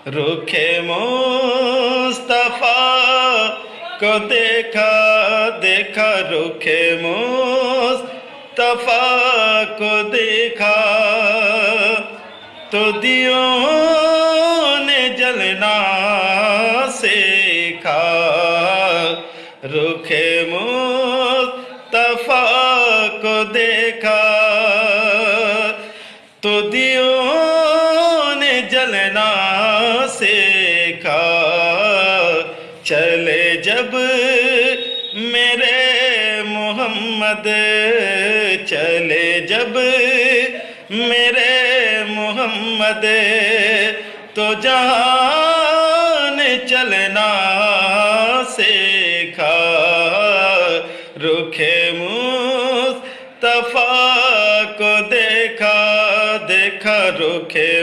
रुखे मुस्तफा को देखा देखा, रुखे मुस्तफा को देखा तो दियों ने जलना सीखा। रुखे मुस्तफा को देखा तो दियों ने जलना सीखा। चले जब मेरे मोहम्मद, चले जब मेरे मोहम्मद तो जहान चलना सीखा। रुखे मुस्तफा को देखा देखा, रुखे